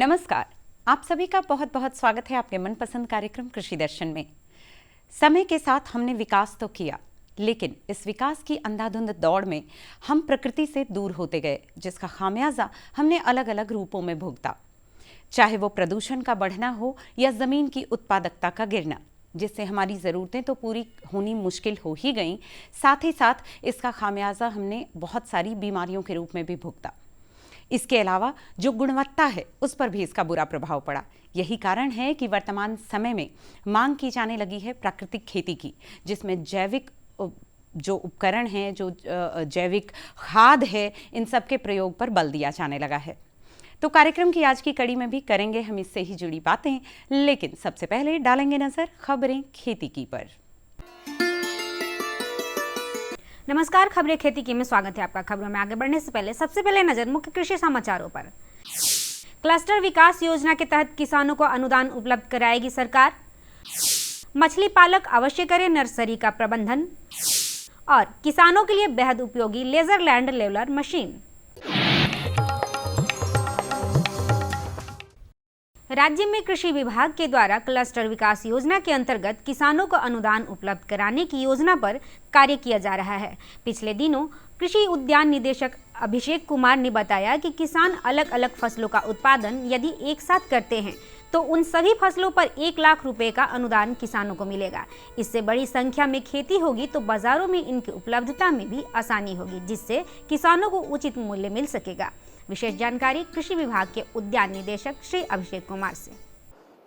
नमस्कार, आप सभी का बहुत बहुत स्वागत है आपके मनपसंद कार्यक्रम कृषि दर्शन में। समय के साथ हमने विकास तो किया, लेकिन इस विकास की अंधाधुंध दौड़ में हम प्रकृति से दूर होते गए, जिसका खामियाजा हमने अलग अलग रूपों में भुगता। चाहे वो प्रदूषण का बढ़ना हो या ज़मीन की उत्पादकता का गिरना, जिससे हमारी ज़रूरतें तो पूरी होनी मुश्किल हो ही गईं, साथ ही साथ इसका खामियाजा हमने बहुत सारी बीमारियों के रूप में भी भुगता। इसके अलावा जो गुणवत्ता है उस पर भी इसका बुरा प्रभाव पड़ा। यही कारण है कि वर्तमान समय में मांग की जाने लगी है प्राकृतिक खेती की, जिसमें जैविक जो उपकरण हैं, जो जैविक खाद है, इन सब के प्रयोग पर बल दिया जाने लगा है। तो कार्यक्रम की आज की कड़ी में भी करेंगे हम इससे ही जुड़ी बातें, लेकिन सबसे पहले डालेंगे नजर खबरें खेती की पर। नमस्कार, खबरें खेती की में स्वागत है आपका। खबरों में आगे बढ़ने से पहले सबसे पहले नजर मुख्य कृषि समाचारों पर। क्लस्टर विकास योजना के तहत किसानों को अनुदान उपलब्ध कराएगी सरकार। मछली पालक अवश्य करें नर्सरी का प्रबंधन। और किसानों के लिए बेहद उपयोगी लेजर लैंड लेवलर मशीन। राज्य में कृषि विभाग के द्वारा क्लस्टर विकास योजना के अंतर्गत किसानों को अनुदान उपलब्ध कराने की योजना पर कार्य किया जा रहा है। पिछले दिनों कृषि उद्यान निदेशक अभिषेक कुमार ने बताया कि किसान अलग अलग फसलों का उत्पादन यदि एक साथ करते हैं तो उन सभी फसलों पर 1 लाख रुपए का अनुदान किसानों को मिलेगा। इससे बड़ी संख्या में खेती होगी तो बाजारों में इनकी उपलब्धता में भी आसानी होगी, जिससे किसानों को उचित मूल्य मिल सकेगा। विशेष जानकारी कृषि विभाग के उद्यान निदेशक श्री अभिषेक कुमार से।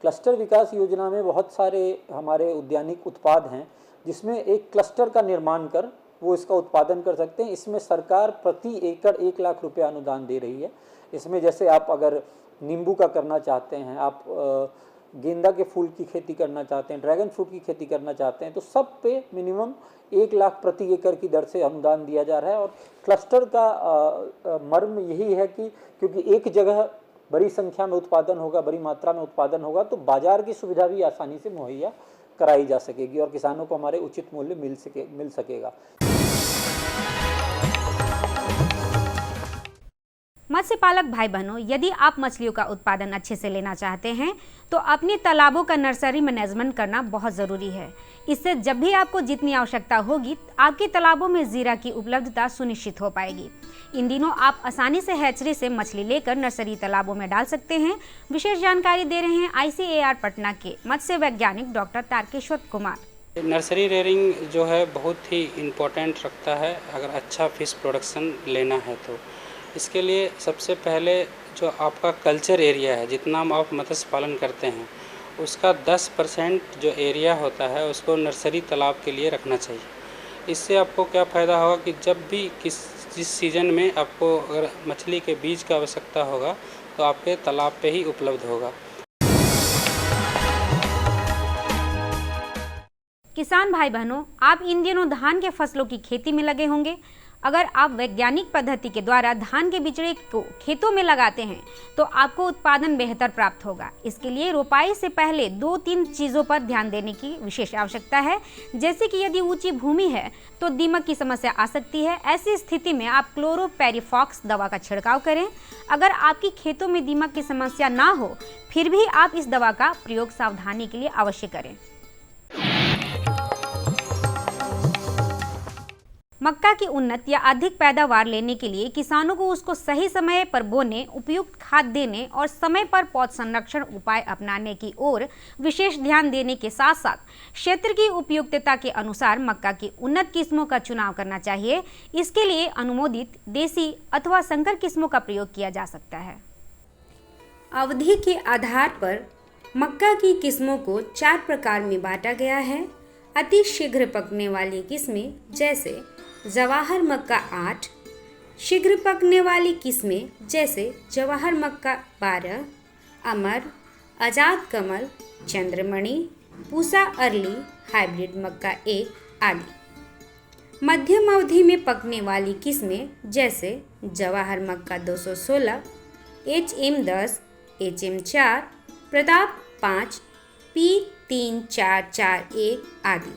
क्लस्टर विकास योजना में बहुत सारे हमारे उद्यानिक उत्पाद हैं, जिसमें एक क्लस्टर का निर्माण कर वो इसका उत्पादन कर सकते हैं। इसमें सरकार प्रति एकड़ 1 लाख रुपए अनुदान दे रही है। इसमें जैसे आप अगर नींबू का करना चाहते हैं, आप गेंदा के फूल की खेती करना चाहते हैं, ड्रैगन फ्रूट की खेती करना चाहते हैं, तो सब पे मिनिमम 1 लाख प्रति एकड़ की दर से अनुदान दिया जा रहा है। और क्लस्टर का मर्म यही है कि क्योंकि एक जगह बड़ी संख्या में उत्पादन होगा, बड़ी मात्रा में उत्पादन होगा, तो बाजार की सुविधा भी आसानी से मुहैया कराई जा सकेगी और किसानों को हमारे उचित मूल्य मिल सकेगा। मत्स्य पालक भाई बहनों, यदि आप मछलियों का उत्पादन अच्छे से लेना चाहते हैं तो अपने तालाबों का नर्सरी मैनेजमेंट करना बहुत ज़रूरी है। इससे जब भी आपको जितनी आवश्यकता होगी आपके तालाबों में जीरा की उपलब्धता सुनिश्चित हो पाएगी। इन दिनों आप आसानी से हैचरी से मछली लेकर नर्सरी तालाबों में डाल सकते हैं। विशेष जानकारी दे रहे हैं ICAR पटना के मत्स्य वैज्ञानिक doctor Tarkeshwar Kumar. Nursery rearing जो है बहुत ही इम्पोर्टेंट रखता है अगर अच्छा फिश प्रोडक्शन लेना है तो। इसके लिए सबसे पहले जो आपका कल्चर एरिया है, जितना आप मत्स्य पालन करते हैं उसका 10% जो एरिया होता है उसको नर्सरी तालाब के लिए रखना चाहिए। इससे आपको क्या फ़ायदा होगा कि जब भी जिस सीज़न में आपको अगर मछली के बीज की आवश्यकता होगा तो आपके तालाब पे ही उपलब्ध होगा। किसान भाई बहनों, आप इन दिनों धान के फसलों की खेती में लगे होंगे। अगर आप वैज्ञानिक पद्धति के द्वारा धान के बिचड़े को खेतों में लगाते हैं तो आपको उत्पादन बेहतर प्राप्त होगा। इसके लिए रोपाई से पहले 2-3 चीज़ों पर ध्यान देने की विशेष आवश्यकता है। जैसे कि यदि ऊंची भूमि है तो दीमक की समस्या आ सकती है। ऐसी स्थिति में आप क्लोरोपेरिफॉक्स दवा का छिड़काव करें। अगर आपकी खेतों में दीमक की समस्या ना हो फिर भी आप इस दवा का प्रयोग सावधानी के लिए अवश्य करें। मक्का की उन्नत या अधिक पैदावार लेने के लिए किसानों को उसको सही समय पर बोने, उपयुक्त खाद देने और समय पर पौध संरक्षण उपाय अपनाने की ओर विशेष ध्यान देने के साथ साथ क्षेत्र की उपयुक्तता के अनुसार मक्का की उन्नत किस्मों का चुनाव करना चाहिए। इसके लिए अनुमोदित देसी अथवा संकर किस्मों का प्रयोग किया जा सकता है। अवधि के आधार पर मक्का की किस्मों को 4 प्रकार में बांटा गया है। अति शीघ्र पकने वाली किस्में जैसे जवाहर मक्का 8, शीघ्र पकने वाली किस्में जैसे जवाहर मक्का 12, अमर, आजाद कमल, चंद्रमणि, पूसा अर्ली, हाइब्रिड मक्का 1 आदि। मध्यम अवधि में पकने वाली किस्में जैसे जवाहर मक्का 216, HM10, HM4, प्रताप 5, P3441 आदि।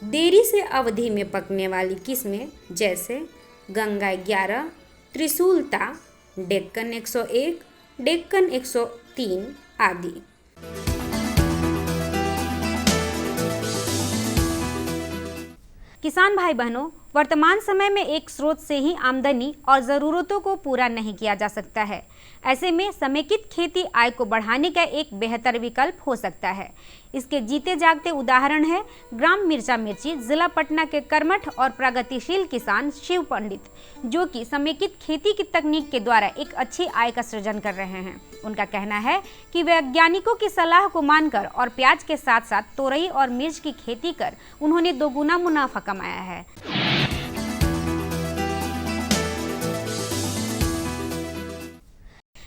देरी से अवधि में पकने वाली किस्में जैसे गंगा 11, त्रिशूलता, डेक्कन 101, डेक्कन 3 आदि। किसान भाई बहनों, वर्तमान समय में एक स्रोत से ही आमदनी और ज़रूरतों को पूरा नहीं किया जा सकता है। ऐसे में समेकित खेती आय को बढ़ाने का एक बेहतर विकल्प हो सकता है। इसके जीते जागते उदाहरण है ग्राम मिर्चा मिर्ची, जिला पटना के कर्मठ और प्रगतिशील किसान शिव पंडित, जो कि समेकित खेती की तकनीक के द्वारा एक अच्छी आय का सृजन कर रहे हैं। उनका कहना है कि वैज्ञानिकों की सलाह को मानकर और प्याज के साथ साथ तोरई और मिर्च की खेती कर उन्होंने दोगुना मुनाफा कमाया है।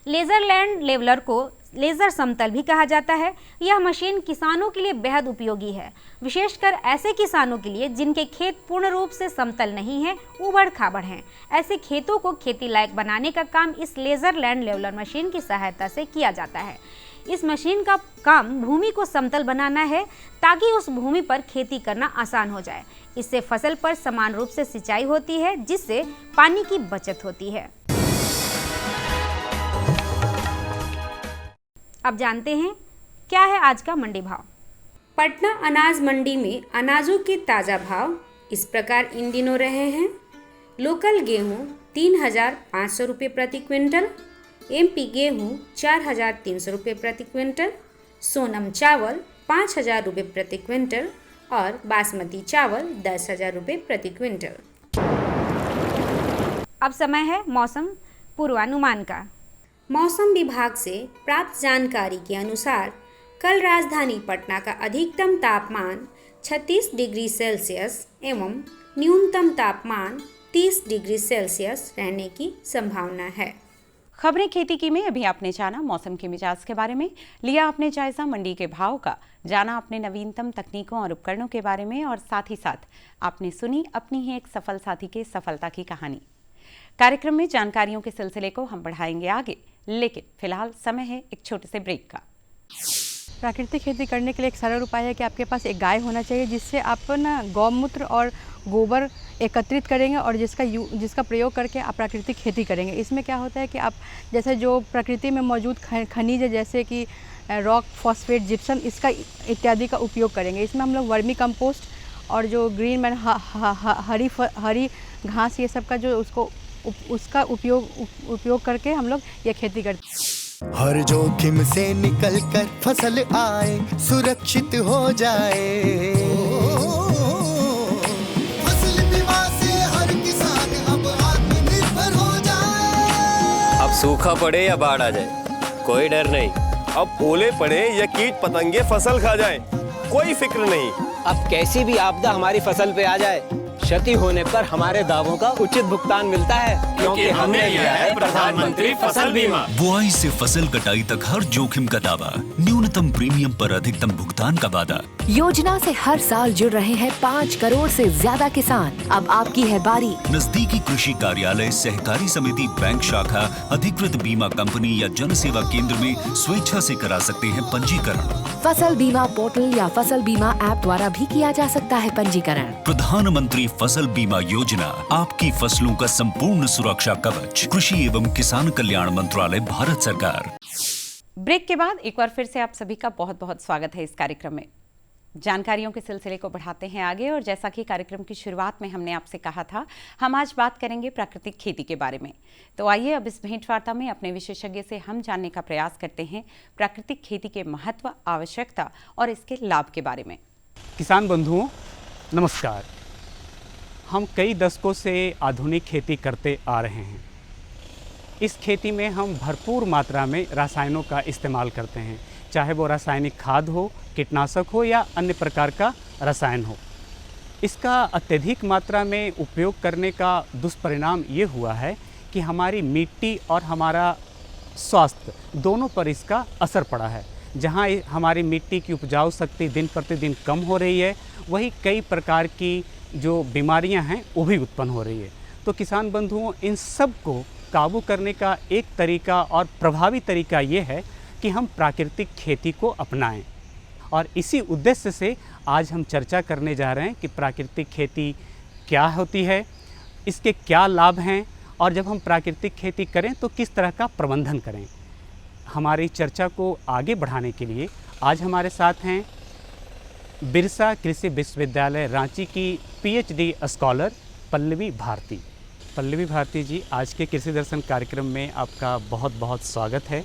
लेजर लैंड लेवलर को लेजर समतल भी कहा जाता है। यह मशीन किसानों के लिए बेहद उपयोगी है, विशेषकर ऐसे किसानों के लिए जिनके खेत पूर्ण रूप से समतल नहीं है, उबड़ खाबड़ हैं। ऐसे खेतों को खेती लायक बनाने का काम इस लेजर लैंड लेवलर मशीन की सहायता से किया जाता है। इस मशीन का काम भूमि को समतल बनाना है ताकि उस भूमि पर खेती करना आसान हो जाए। इससे फसल पर समान रूप से सिंचाई होती है, जिससे पानी की बचत होती है। अब जानते हैं क्या है आज का मंडी भाव। पटना अनाज मंडी में अनाजों के ताज़ा भाव इस प्रकार इन दिनों रहे हैं। लोकल गेहूँ 3,500 रुपये प्रति क्विंटल, MP गेहूँ 4,300 रुपये प्रति क्विंटल, सोनम चावल 5,000 रुपये प्रति क्विंटल और बासमती चावल 10,000 रुपये प्रति क्विंटल। अब समय है मौसम पूर्वानुमान का। मौसम विभाग से प्राप्त जानकारी के अनुसार कल राजधानी पटना का अधिकतम तापमान 36 डिग्री सेल्सियस एवं न्यूनतम तापमान 30 डिग्री सेल्सियस रहने की संभावना है। खबरें खेती की में अभी आपने जाना मौसम के मिजाज के बारे में, लिया आपने जायजा मंडी के भाव का, जाना अपने नवीनतम तकनीकों और उपकरणों के बारे में और साथ ही साथ आपने सुनी अपनी ही एक सफल साथी के सफलता की कहानी। कार्यक्रम में जानकारियों के सिलसिले को हम बढ़ाएंगे आगे, लेकिन फिलहाल समय है एक छोटे से ब्रेक का। प्राकृतिक खेती करने के लिए एक सरल उपाय है कि आपके पास एक गाय होना चाहिए, जिससे आप ना गौमूत्र और गोबर एकत्रित करेंगे और जिसका प्रयोग करके आप प्राकृतिक खेती करेंगे। इसमें क्या होता है कि आप जैसे जो प्रकृति में मौजूद खनिज है, जैसे कि रॉक, फॉस्फेट, जिप्सम, इसका इत्यादि का उपयोग करेंगे। इसमें हम लोग वर्मी कंपोस्ट और जो ग्रीन मैन हरी घास, ये सब का जो उसका उपयोग करके हम लोग ये खेती करते हैं। हर जोखिम से निकल कर फसल आए, सुरक्षित हो जाए। फसल बीमा से हर किसान अब आत्मनिर्भर हो जाए। अब सूखा पड़े या बाढ़ आ जाए, कोई डर नहीं। अब ओले पड़े या कीट पतंगे फसल खा जाए, कोई फिक्र नहीं। अब कैसी भी आपदा हमारी फसल पे आ जाए, क्षति होने पर हमारे दावों का उचित भुगतान मिलता है, क्योंकि हमने लिया है प्रधानमंत्री फसल बीमा। बुआई से फसल कटाई तक हर जोखिम का दावा, न्यूनतम प्रीमियम पर अधिकतम भुगतान का वादा। योजना से हर साल जुड़ रहे हैं 5 करोड़ से ज्यादा किसान। अब आपकी है बारी। नजदीकी कृषि कार्यालय, सहकारी समिति, बैंक शाखा, अधिकृत बीमा कंपनी या जन सेवा केंद्र में स्वेच्छा से करा सकते हैं पंजीकरण। फसल बीमा पोर्टल या फसल बीमा ऐप द्वारा भी किया जा सकता है पंजीकरण। प्रधानमंत्री फसल बीमा योजना, आपकी फसलों का संपूर्ण सुरक्षा कवच। कृषि एवं किसान कल्याण मंत्रालय, भारत सरकार। ब्रेक के बाद एक बार फिर से आप सभी का बहुत बहुत स्वागत है इस कार्यक्रम में। जानकारियों के सिलसिले को बढ़ाते हैं आगे, और जैसा कि कार्यक्रम की शुरुआत में हमने आपसे कहा था, हम आज बात करेंगे प्राकृतिक खेती के बारे में। तो आइए अब इस भेंटवार्ता में अपने विशेषज्ञ से हम जानने का प्रयास करते हैं प्राकृतिक खेती के महत्व, आवश्यकता और इसके लाभ के बारे में। किसान बंधुओं नमस्कार। हम कई दशकों से आधुनिक खेती करते आ रहे हैं। इस खेती में हम भरपूर मात्रा में रसायनों का इस्तेमाल करते हैं, चाहे वो रासायनिक खाद हो, कीटनाशक हो या अन्य प्रकार का रसायन हो। इसका अत्यधिक मात्रा में उपयोग करने का दुष्परिणाम ये हुआ है कि हमारी मिट्टी और हमारा स्वास्थ्य दोनों पर इसका असर पड़ा है। जहाँ हमारी मिट्टी की उपजाऊ शक्ति दिन प्रतिदिन कम हो रही है, वहीं कई प्रकार की जो बीमारियां हैं वो भी उत्पन्न हो रही है। तो किसान बंधुओं, इन सब को काबू करने का एक तरीका और प्रभावी तरीका ये है कि हम प्राकृतिक खेती को अपनाएं। और इसी उद्देश्य से आज हम चर्चा करने जा रहे हैं कि प्राकृतिक खेती क्या होती है, इसके क्या लाभ हैं, और जब हम प्राकृतिक खेती करें तो किस तरह का प्रबंधन करें। हमारी चर्चा को आगे बढ़ाने के लिए आज हमारे साथ हैं बिरसा कृषि विश्वविद्यालय रांची की PhD स्कॉलर पल्लवी भारती। पल्लवी भारती जी, आज के कृषि दर्शन कार्यक्रम में आपका बहुत बहुत स्वागत है।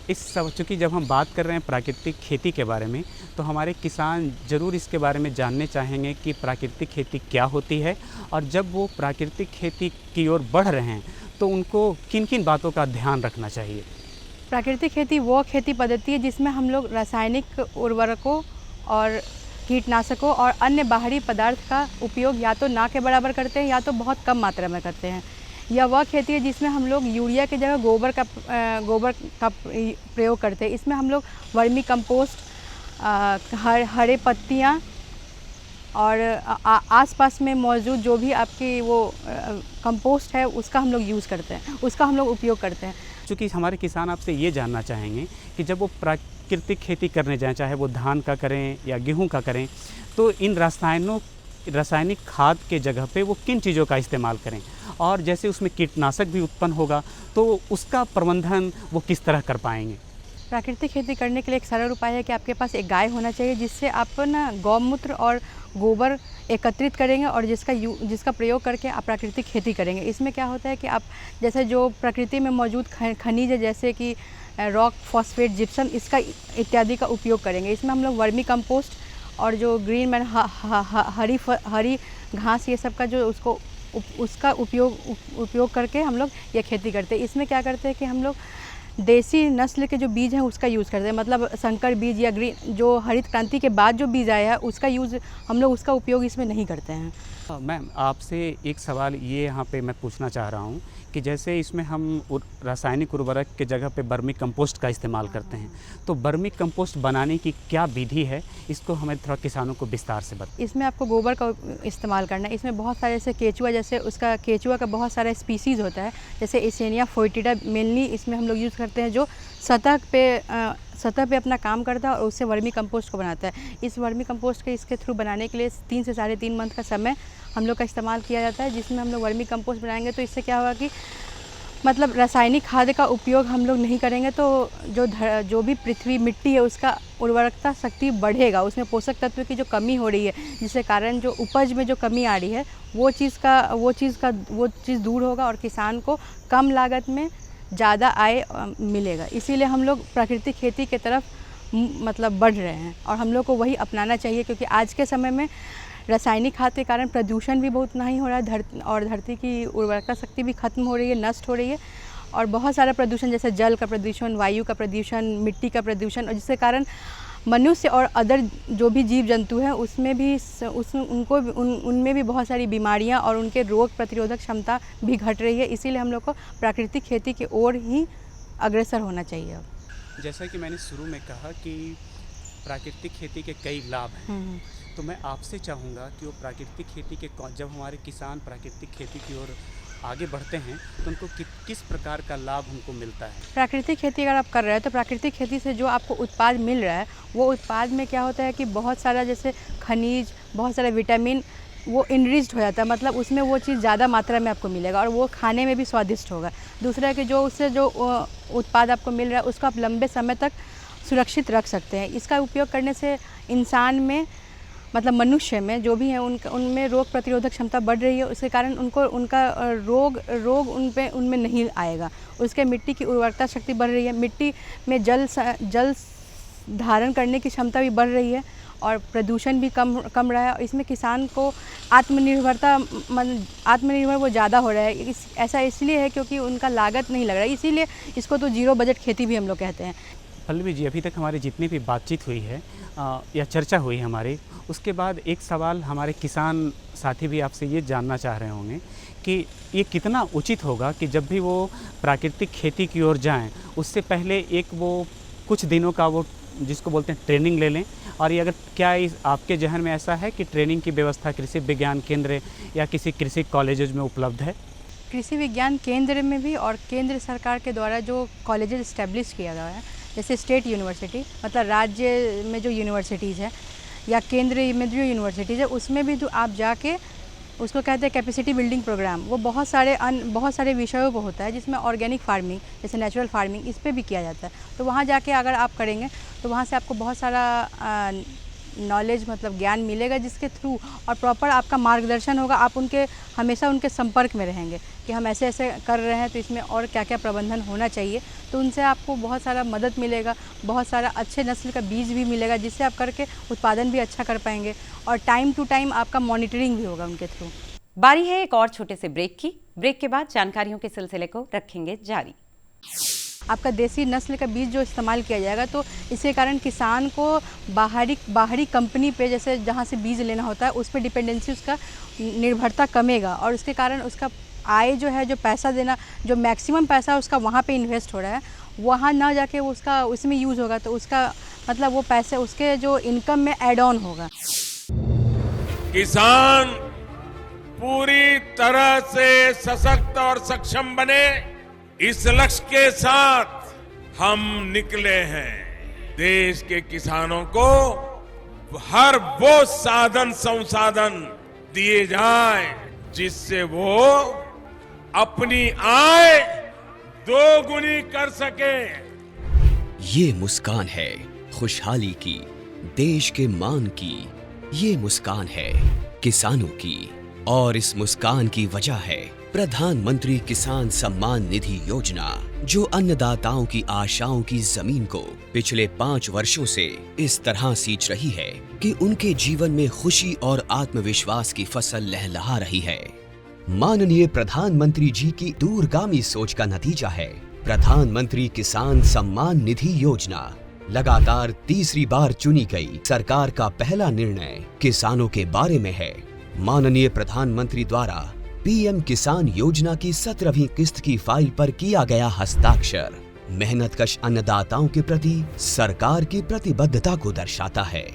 इस सब चूँकि जब हम बात कर रहे हैं प्राकृतिक खेती के बारे में, तो हमारे किसान ज़रूर इसके बारे में जानने चाहेंगे कि प्राकृतिक खेती क्या होती है, और जब वो प्राकृतिक खेती की ओर बढ़ रहे हैं तो उनको किन किन बातों का ध्यान रखना चाहिए। प्राकृतिक खेती वो खेती पद्धति है जिसमें हम लोग रासायनिक उर्वरकों और कीटनाशकों और अन्य बाहरी पदार्थ का उपयोग या तो ना के बराबर करते हैं या तो बहुत कम मात्रा में करते हैं। यह वह खेती है जिसमें हम लोग यूरिया की जगह गोबर का प्रयोग करते हैं। इसमें हम लोग वर्मी कंपोस्ट, हरे पत्तियाँ और आसपास में मौजूद जो भी आपकी वो कंपोस्ट है उसका हम लोग यूज़ करते हैं, उसका हम लोग उपयोग करते हैं। चूँकि हमारे किसान आपसे ये जानना चाहेंगे कि जब वो प्राकृतिक खेती करने जाएं, चाहे वो धान का करें या गेहूं का करें, तो इन रासायनिक खाद के जगह पे वो किन चीज़ों का इस्तेमाल करें, और जैसे उसमें कीटनाशक भी उत्पन्न होगा तो उसका प्रबंधन वो किस तरह कर पाएंगे। प्राकृतिक खेती करने के लिए एक सरल उपाय है कि आपके पास एक गाय होना चाहिए, जिससे आप ना गौमूत्र और गोबर एकत्रित करेंगे और जिसका प्रयोग करके आप प्राकृतिक खेती करेंगे। इसमें क्या होता है कि आप जैसे जो प्रकृति में मौजूद खनिज है, जैसे कि रॉक, फॉस्फेट, जिप्सम, इसका इत्यादि का उपयोग करेंगे। इसमें हम लोग वर्मी कंपोस्ट और जो ग्रीन मैन हरी घास ये सब का जो उसका उपयोग करके हम लोग ये खेती करते हैं। इसमें क्या करते हैं कि हम लोग देसी नस्ल के जो बीज हैं उसका यूज़ करते हैं, मतलब संकर बीज या ग्रीन जो हरित क्रांति के बाद जो बीज आया है उसका यूज़ हम लोग उसका उपयोग इसमें नहीं करते हैं। मैम, आपसे एक सवाल ये यहाँ पे मैं पूछना चाह रहा हूँ कि जैसे इसमें हम रासायनिक उर्वरक के जगह पे वर्मी कंपोस्ट का इस्तेमाल करते हैं, तो वर्मी कंपोस्ट बनाने की क्या विधि है, इसको हमें थोड़ा किसानों को विस्तार से बताएं। इसमें आपको गोबर का इस्तेमाल करना है। इसमें बहुत सारे जैसे केचुआ, जैसे उसका केचुआ का बहुत सारा स्पीसीज़ होता है, जैसे एसेनिया फोइटिडा मेनली इसमें हम लोग यूज़ करते हैं, जो सतह पे अपना काम करता है और उससे वर्मी कंपोस्ट को बनाता है। इस वर्मी कंपोस्ट के इसके थ्रू बनाने के लिए 3 से 3.5 मंथ का समय हम लोग का इस्तेमाल किया जाता है, जिसमें हम लोग वर्मी कंपोस्ट बनाएंगे तो इससे क्या होगा कि मतलब रासायनिक खाद का उपयोग हम लोग नहीं करेंगे तो जो भी पृथ्वी मिट्टी है उसका उर्वरकता शक्ति बढ़ेगा, उसमें पोषक तत्व की जो कमी हो रही है जिसके कारण जो उपज में जो कमी आ रही है वो चीज़ दूर होगा और किसान को कम लागत में ज़्यादा आय मिलेगा। इसीलिए हम लोग प्राकृतिक खेती की तरफ मतलब बढ़ रहे हैं और हम लोग को वही अपनाना चाहिए, क्योंकि आज के समय में रासायनिक खाद के कारण प्रदूषण भी बहुत नहीं हो रहा है और धरती की उर्वरकता शक्ति भी खत्म हो रही है, नष्ट हो रही है, और बहुत सारा प्रदूषण जैसे जल का प्रदूषण, वायु का प्रदूषण, मिट्टी का प्रदूषण, और जिसके कारण मनुष्य और अदर जो भी जीव जंतु हैं उसमें भी उनमें भी बहुत सारी बीमारियां और उनके रोग प्रतिरोधक क्षमता भी घट रही है। इसीलिए हम लोग को प्राकृतिक खेती की ओर ही अग्रसर होना चाहिए। जैसा कि मैंने शुरू में कहा कि प्राकृतिक खेती के कई लाभ हैं, तो मैं आपसे चाहूँगा कि वो प्राकृतिक खेती के जब हमारे किसान प्राकृतिक खेती की ओर आगे बढ़ते हैं तो उनको किस प्रकार का लाभ उनको मिलता है। प्राकृतिक खेती अगर आप कर रहे हैं तो प्राकृतिक खेती से जो आपको उत्पाद मिल रहा है वो उत्पाद में क्या होता है कि बहुत सारा जैसे खनिज, बहुत सारा विटामिन वो इनरिच्ड हो जाता है, मतलब उसमें वो चीज़ ज़्यादा मात्रा में आपको मिलेगा और वो खाने में भी स्वादिष्ट होगा। दूसरा है कि जो उससे जो उत्पाद आपको मिल रहा है उसको आप लंबे समय तक सुरक्षित रख सकते हैं। इसका उपयोग करने से इंसान में मतलब मनुष्य में जो भी है उनमें रोग प्रतिरोधक क्षमता बढ़ रही है, उसके कारण उनका रोग उनमें नहीं आएगा। उसके मिट्टी की उर्वरकता शक्ति बढ़ रही है, मिट्टी में जल धारण करने की क्षमता भी बढ़ रही है और प्रदूषण भी कम रहा है। और इसमें किसान को आत्मनिर्भर वो ज़्यादा हो रहा है। ऐसा इसलिए है क्योंकि उनका लागत नहीं लग रहा है, इसीलिए इसको तो जीरो बजट खेती भी हम लोग कहते हैं। पल्लवी जी, अभी तक हमारी जितनी भी बातचीत हुई है या चर्चा हुई हमारी, उसके बाद एक सवाल हमारे किसान साथी भी आपसे ये जानना चाह रहे होंगे कि ये कितना उचित होगा कि जब भी वो प्राकृतिक खेती की ओर जाएं उससे पहले एक वो कुछ दिनों का वो जिसको बोलते हैं ट्रेनिंग ले लें, और ये अगर क्या आपके जहन में ऐसा है कि ट्रेनिंग की व्यवस्था कृषि विज्ञान केंद्र या किसी कृषि कॉलेजेज में उपलब्ध है? कृषि विज्ञान केंद्र में भी और केंद्र सरकार के द्वारा जो कॉलेजेज इस्टेब्लिश किया गया है, जैसे स्टेट यूनिवर्सिटी मतलब राज्य में जो यूनिवर्सिटीज़ है या केंद्र में जो यूनिवर्सिटीज़ है, उसमें भी तो आप जाके उसको कहते हैं कैपेसिटी बिल्डिंग प्रोग्राम। वो बहुत सारे विषयों पर होता है, जिसमें ऑर्गेनिक फार्मिंग जैसे नेचुरल फार्मिंग इस पर भी किया जाता है। तो वहाँ जाके अगर आप करेंगे तो वहाँ से आपको बहुत सारा नॉलेज मतलब ज्ञान मिलेगा, जिसके थ्रू और प्रॉपर आपका मार्गदर्शन होगा। आप हमेशा उनके संपर्क में रहेंगे कि हम ऐसे ऐसे कर रहे हैं तो इसमें और क्या क्या प्रबंधन होना चाहिए। तो उनसे आपको बहुत सारा मदद मिलेगा, बहुत सारा अच्छे नस्ल का बीज भी मिलेगा, जिससे आप करके उत्पादन भी अच्छा कर पाएंगे और टाइम टू टाइम आपका मॉनिटरिंग भी होगा उनके थ्रू। बारी है एक और छोटे से ब्रेक की। ब्रेक के बाद जानकारियों के सिलसिले को रखेंगे जारी। आपका देसी नस्ल का बीज जो इस्तेमाल किया जाएगा, तो इसके कारण किसान को बाहरी कंपनी पे जैसे जहाँ से बीज लेना होता है उस पर डिपेंडेंसी, उसका निर्भरता कमेगा और उसके कारण उसका आय जो है, जो पैसा देना, जो मैक्सिमम पैसा उसका वहाँ पे इन्वेस्ट हो रहा है, वहाँ ना जाके वो उसका उसमें यूज़ होगा, तो उसका मतलब वो पैसे उसके जो इनकम में ऐड ऑन होगा। किसान पूरी तरह से सशक्त और सक्षम बने, इस लक्ष्य के साथ हम निकले हैं। देश के किसानों को हर वो साधन संसाधन दिए जाए जिससे वो अपनी आय दोगुनी कर सके। ये मुस्कान है खुशहाली की, देश के मान की। ये मुस्कान है किसानों की और इस मुस्कान की वजह है प्रधानमंत्री किसान सम्मान निधि योजना, जो अन्नदाताओं की आशाओं की जमीन को पिछले 5 वर्षों से इस तरह सींच रही है कि उनके जीवन में खुशी और आत्मविश्वास की फसल लहलहा रही है। माननीय प्रधानमंत्री जी की दूरगामी सोच का नतीजा है प्रधानमंत्री किसान सम्मान निधि योजना। लगातार तीसरी बार चुनी गई सरकार का पहला निर्णय किसानों के बारे में है। माननीय प्रधानमंत्री द्वारा पीएम किसान योजना की 17वीं किस्त की फाइल पर किया गया हस्ताक्षर मेहनतकश अन्नदाताओं के प्रति सरकार की प्रतिबद्धता को दर्शाता है।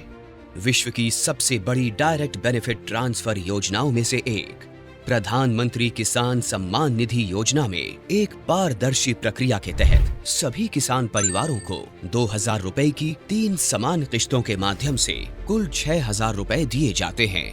विश्व की सबसे बड़ी डायरेक्ट बेनिफिट ट्रांसफर योजनाओं में से एक प्रधानमंत्री किसान सम्मान निधि योजना में एक पारदर्शी प्रक्रिया के तहत सभी किसान परिवारों को 2000 रुपए की 3 समान किस्तों के माध्यम से कुल 6000 रुपए दिए जाते हैं।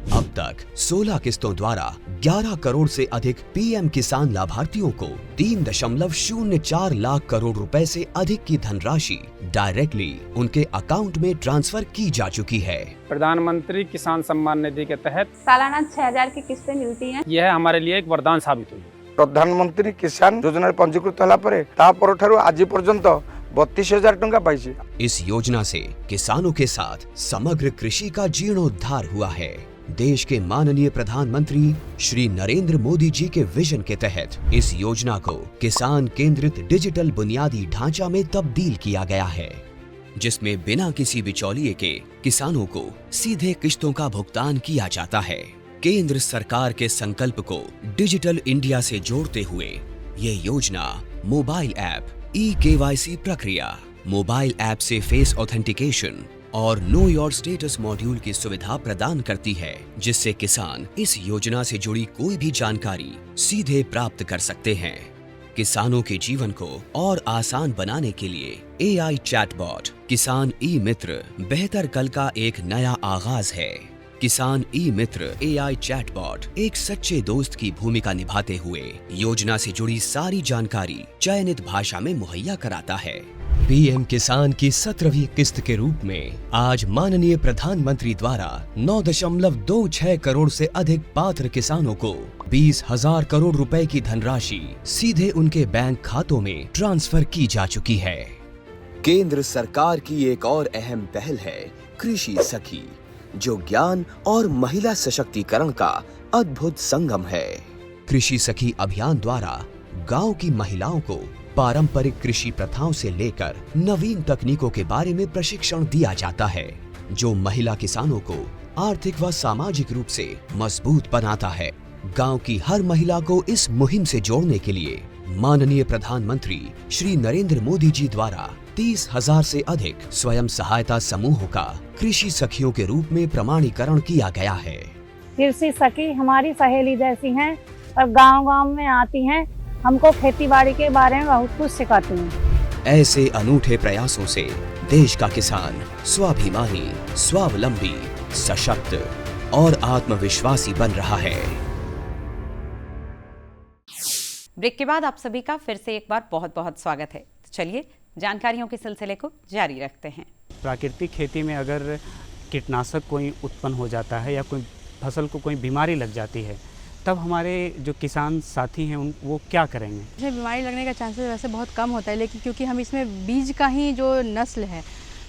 अब तक 16 किस्तों द्वारा 11 करोड़ से अधिक पीएम किसान लाभार्थियों को 3.04 लाख करोड़ रुपए से अधिक की धनराशि डायरेक्टली उनके अकाउंट में ट्रांसफर की जा चुकी है। प्रधानमंत्री किसान सम्मान निधि के तहत सालाना 6000 की किस्तें मिलती हैं। यह हमारे लिए एक वरदान साबित हुई। प्रधानमंत्री किसान योजना पंजीकृत होला परे तापर ठारू आज पर्यंत 32,000 टंका पाइछि। इस योजना से किसानों के साथ समग्र कृषि का जीर्णोद्धार हुआ है। देश के माननीय प्रधानमंत्री श्री नरेंद्र मोदी जी के विजन के तहत इस योजना को किसान केंद्रित डिजिटल बुनियादी ढांचा में तब्दील किया गया है, जिसमें बिना किसी बिचौलिए के किसानों को सीधे किस्तों का भुगतान किया जाता है। केंद्र सरकार के संकल्प को डिजिटल इंडिया से जोड़ते हुए ये योजना मोबाइल ऐप, ई-केवाईसी प्रक्रिया, मोबाइल ऐप से फेस ऑथेंटिकेशन और नो योर स्टेटस मॉड्यूल की सुविधा प्रदान करती है, जिससे किसान इस योजना से जुड़ी कोई भी जानकारी सीधे प्राप्त कर सकते हैं। किसानों के जीवन को और आसान बनाने के लिए एआई चैटबॉट किसान ई मित्र बेहतर कल का एक नया आगाज है। किसान ई मित्र एआई चैटबॉट एक सच्चे दोस्त की भूमिका निभाते हुए योजना से जुड़ी सारी जानकारी चयनित भाषा में मुहैया कराता है। पीएम किसान की 17वीं किस्त के रूप में आज माननीय प्रधानमंत्री द्वारा 9.26 करोड़ से अधिक पात्र किसानों को 20,000 करोड़ रुपए की धनराशि सीधे उनके बैंक खातों में ट्रांसफर की जा चुकी है। केंद्र सरकार की एक और अहम पहल है कृषि सखी, जो ज्ञान और महिला सशक्तिकरण का अद्भुत संगम है। कृषि सखी अभियान द्वारा गांव की महिलाओं को पारंपरिक कृषि प्रथाओं से लेकर नवीन तकनीकों के बारे में प्रशिक्षण दिया जाता है, जो महिला किसानों को आर्थिक व सामाजिक रूप से मजबूत बनाता है। गांव की हर महिला को इस मुहिम से जोड़ने के लिए माननीय प्रधानमंत्री श्री नरेंद्र मोदी जी द्वारा 30,000 से अधिक स्वयं सहायता समूहों का कृषि सखियों के रूप में प्रमाणीकरण किया गया है। कृषि सखी हमारी सहेली जैसी हैं और गांव-गांव में आती हैं, हमको खेती बाड़ी के बारे में बहुत कुछ सिखाती हैं। ऐसे अनूठे प्रयासों से देश का किसान स्वाभिमानी, स्वावलंबी, सशक्त और आत्मविश्वासी बन रहा है। ब्रेक के बाद आप सभी का फिर से एक बार बहुत बहुत स्वागत है। तो चलिए जानकारियों के सिलसिले को जारी रखते हैं। प्राकृतिक खेती में अगर कीटनाशक कोई उत्पन्न हो जाता है या कोई फसल को कोई बीमारी लग जाती है, तब हमारे जो किसान साथी हैं वो क्या करेंगे? इसमें बीमारी लगने का चांसेस वैसे बहुत कम होता है, लेकिन क्योंकि हम इसमें बीज का ही जो नस्ल है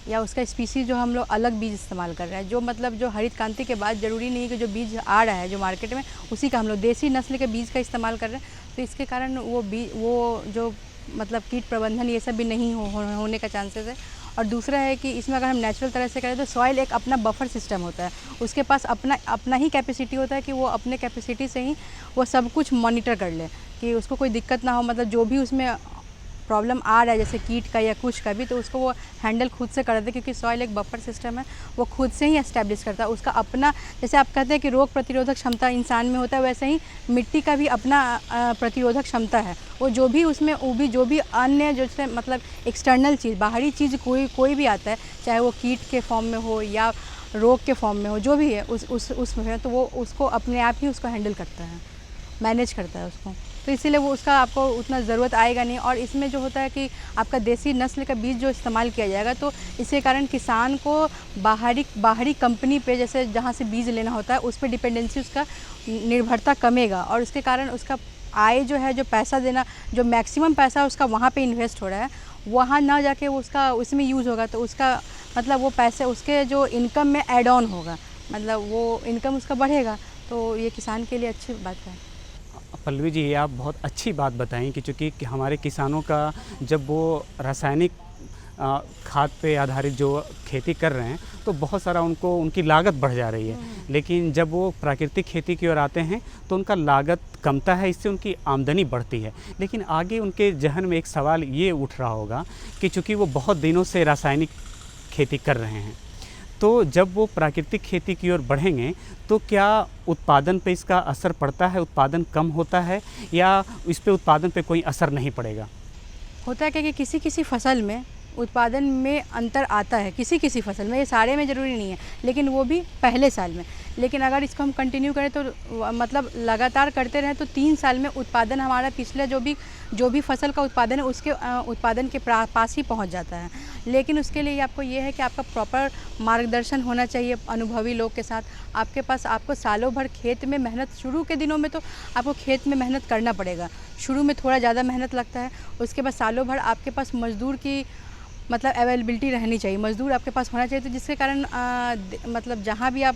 या उसका स्पीसीज जो हम लोग अलग बीज इस्तेमाल कर रहे हैं, जो मतलब जो हरित क्रांति के बाद ज़रूरी नहीं है कि जो बीज आ रहा है जो मार्केट में उसी का हम लोग देसी नस्ल के बीज का इस्तेमाल कर रहे हैं, तो इसके कारण वो जो मतलब कीट प्रबंधन ये सब भी नहीं होने का चांसेस है। और दूसरा है कि इसमें अगर हम नेचुरल तरह से करें तो सॉइल एक अपना बफर सिस्टम होता है, उसके पास अपना ही कैपेसिटी होता है कि वो अपने कैपेसिटी से ही वो सब कुछ मॉनिटर कर ले कि उसको कोई दिक्कत ना हो, मतलब जो भी उसमें प्रॉब्लम आ रहा है जैसे कीट का या कुछ का भी, तो उसको वो हैंडल खुद से कर देते, क्योंकि सॉइल एक बफर सिस्टम है, वो खुद से ही एस्टेब्लिश करता है उसका अपना। जैसे आप कहते हैं कि रोग प्रतिरोधक क्षमता इंसान में होता है, वैसे ही मिट्टी का भी अपना प्रतिरोधक क्षमता है। वो जो भी अन्य जैसे मतलब एक्सटर्नल चीज़, बाहरी चीज़ कोई भी आता है, चाहे वो कीट के फॉर्म में हो या रोग के फॉर्म में हो, जो भी है उसमें तो वो उसको अपने आप ही उसको हैंडल करता है, मैनेज करता है उसको, तो इसीलिए वो उसका आपको उतना ज़रूरत आएगा नहीं। और इसमें जो होता है कि आपका देसी नस्ल का बीज जो इस्तेमाल किया जाएगा, तो इसके कारण किसान को बाहरी कंपनी पे जैसे जहाँ से बीज लेना होता है उस पर डिपेंडेंसी, उसका निर्भरता कमेगा, और उसके कारण उसका आय जो है, जो पैसा देना, जो मैक्सिमम पैसा उसका वहाँ पे इन्वेस्ट हो रहा है, वहाँ ना जाके वो उसका उसमें यूज़ होगा, तो उसका मतलब वो पैसे उसके जो इनकम में ऐड ऑन होगा, मतलब वो इनकम उसका बढ़ेगा, तो ये किसान के लिए अच्छी बात है। पल्लवी जी, ये आप बहुत अच्छी बात बताएं कि चूँकि हमारे किसानों का जब वो रासायनिक खाद पे आधारित जो खेती कर रहे हैं तो बहुत सारा उनकी लागत बढ़ जा रही है, लेकिन जब वो प्राकृतिक खेती की ओर आते हैं तो उनका लागत कमता है, इससे उनकी आमदनी बढ़ती है। लेकिन आगे उनके जहन में एक सवाल ये उठ रहा होगा कि चूँकि वो बहुत दिनों से रासायनिक खेती कर रहे हैं, तो जब वो प्राकृतिक खेती की ओर बढ़ेंगे तो क्या उत्पादन पे इसका असर पड़ता है, उत्पादन कम होता है या इस पे उत्पादन पे कोई असर नहीं पड़ेगा? होता है कि किसी फसल में उत्पादन में अंतर आता है, किसी फसल में, ये सारे में ज़रूरी नहीं है, लेकिन वो भी पहले साल में। लेकिन अगर इसको हम कंटिन्यू करें तो मतलब लगातार करते रहें तो 3 साल में उत्पादन हमारा पिछले जो भी फसल का उत्पादन है उसके उत्पादन के पास ही पहुंच जाता है। लेकिन उसके लिए आपको ये है कि आपका प्रॉपर मार्गदर्शन होना चाहिए अनुभवी लोग के साथ। आपको सालों भर खेत में मेहनत, शुरू के दिनों में तो आपको खेत में मेहनत करना पड़ेगा, शुरू में थोड़ा ज़्यादा मेहनत लगता है, उसके बाद सालों भर आपके पास मज़दूर की मतलब अवेलेबिलिटी रहनी चाहिए, मज़दूर आपके पास होना चाहिए, तो जिसके कारण मतलब जहाँ भी आप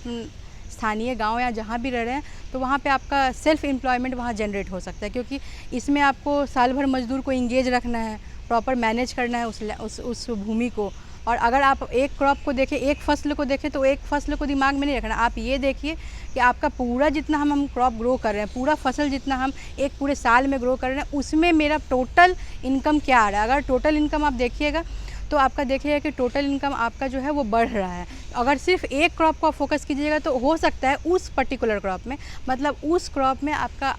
स्थानीय गांव या जहाँ भी रह रहे हैं तो वहाँ पे आपका सेल्फ एम्प्लॉयमेंट वहाँ जनरेट हो सकता है, क्योंकि इसमें आपको साल भर मज़दूर को इंगेज रखना है, प्रॉपर मैनेज करना है उस भूमि को। और अगर आप एक क्रॉप को देखें, एक फसल को देखें, तो एक फसल को दिमाग में नहीं रखना, आप ये देखिए कि आपका पूरा जितना हम क्रॉप ग्रो कर रहे हैं, पूरा फसल जितना हम एक पूरे साल में ग्रो कर रहे हैं, उसमें मेरा टोटल इनकम क्या आ रहा है। अगर टोटल इनकम आप देखिएगा तो आपका देखिएगा कि टोटल इनकम आपका जो है वो बढ़ रहा है। अगर सिर्फ एक क्रॉप को फोकस कीजिएगा तो हो सकता है उस पर्टिकुलर क्रॉप में, मतलब उस क्रॉप में आपका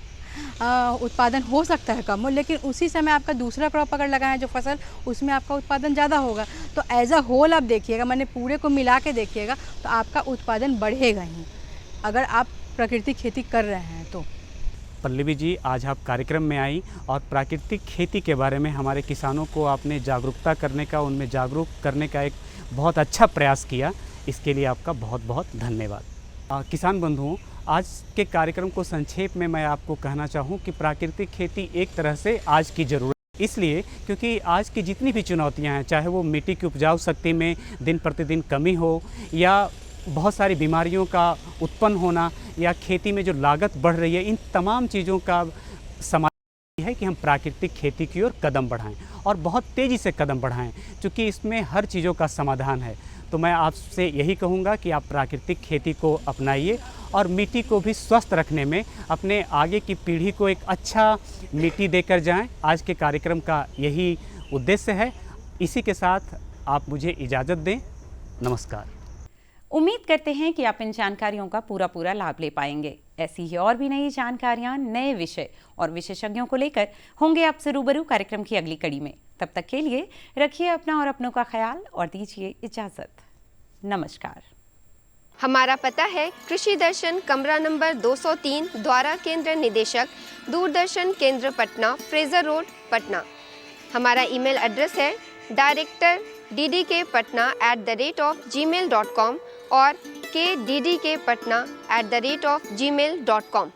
उत्पादन हो सकता है कम हो, लेकिन उसी समय आपका दूसरा क्रॉप अगर लगाएं जो फसल, उसमें आपका उत्पादन ज़्यादा होगा। तो एज अ होल आप देखिएगा, मैंने पूरे को मिला के देखिएगा तो आपका उत्पादन बढ़ेगा ही, अगर आप प्राकृतिक खेती कर रहे हैं तो। पल्लवी जी, आज आप कार्यक्रम में आई और प्राकृतिक खेती के बारे में हमारे किसानों को आपने जागरूकता करने का, उनमें जागरूक करने का एक बहुत अच्छा प्रयास किया, इसके लिए आपका बहुत बहुत धन्यवाद। किसान बंधुओं, आज के कार्यक्रम को संक्षेप में मैं आपको कहना चाहूँ कि प्राकृतिक खेती एक तरह से आज की ज़रूरत, इसलिए क्योंकि आज की जितनी भी चुनौतियाँ हैं, चाहे वो मिट्टी की उपजाऊ शक्ति में दिन प्रतिदिन कमी हो या बहुत सारी बीमारियों का उत्पन्न होना या खेती में जो लागत बढ़ रही है, इन तमाम चीज़ों का समाधान है कि हम प्राकृतिक खेती की ओर कदम बढ़ाएं और बहुत तेज़ी से कदम बढ़ाएं, क्योंकि इसमें हर चीज़ों का समाधान है। तो मैं आपसे यही कहूँगा कि आप प्राकृतिक खेती को अपनाइए और मिट्टी को भी स्वस्थ रखने में अपने आगे की पीढ़ी को एक अच्छा मिट्टी देकर जाएं। आज के कार्यक्रम का यही उद्देश्य है। इसी के साथ आप मुझे इजाज़त दें। नमस्कार। उम्मीद करते हैं कि आप इन जानकारियों का पूरा लाभ ले पाएंगे। ऐसी ही और भी नई जानकारियां, नए विषय और विशेषज्ञों को लेकर होंगे आपसे रूबरू कार्यक्रम की अगली कड़ी में। तब तक के लिए रखिए अपना और अपनों का ख्याल और दीजिए इजाजत। नमस्कार। हमारा पता है कृषि दर्शन कमरा नंबर 203 द्वारा केंद्र निदेशक दूरदर्शन केंद्र पटना, फ्रेजर रोड, पटना। हमारा ईमेल एड्रेस है director@ddkpatna@gmail.com और kddkpatna@gmail.com।